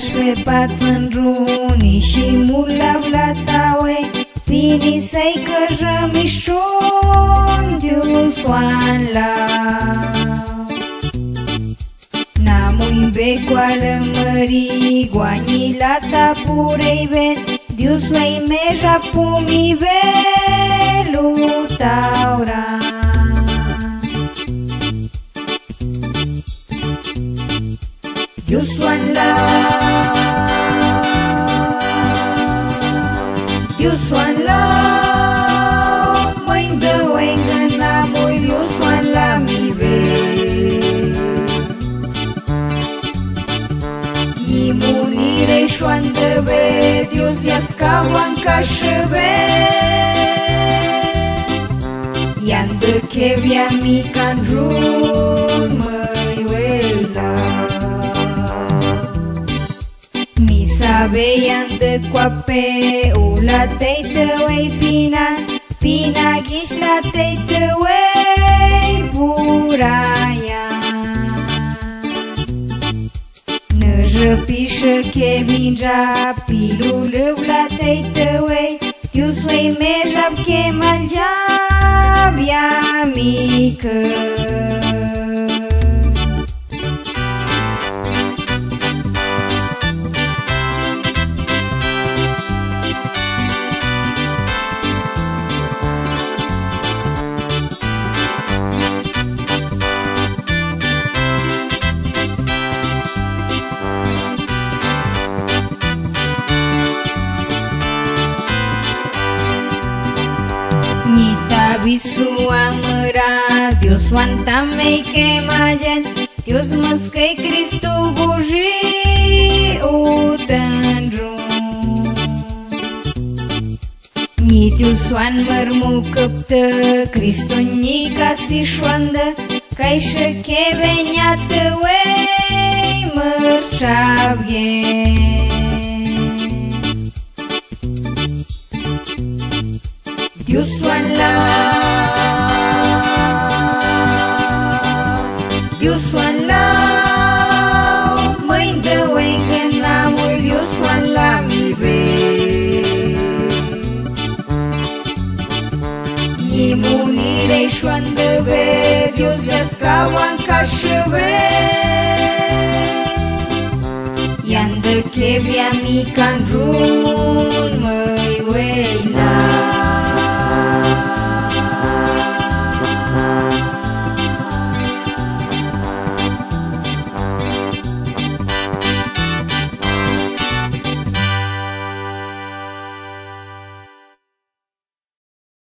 pe pațânruni și mula vlataue Pini să-i cără mișon diu soanla Namui becoală mării Guanii la tapurei ven Diu soai meja pumi velu taura Diu soanla Diu soanla Mãe dă oengana mui Diu soanla mi ve Ni munire șoandă ve Diu ziascawan cașeve Iandă chevia mica-n drum măi uela Sabeian coape ula teităuei Pina ghiș la teităuei puraia Năjăpișă chemingea pilul la teităuei Tiusuei mejab chemalgea bia mică Visu amăra Dios oanta mei que magen Dios măscăi Cristu buji utandru Ni Dios oan mărmu căptă Cristu ni casi șoandă Cai șăche veniată uei mărceavie Dios soanla Dios soanla Mãe dă oengana mui Dios soanla mi ve Ni munire șoandă ve Dios ziascawan cașeve Iandă chevia mica-n drum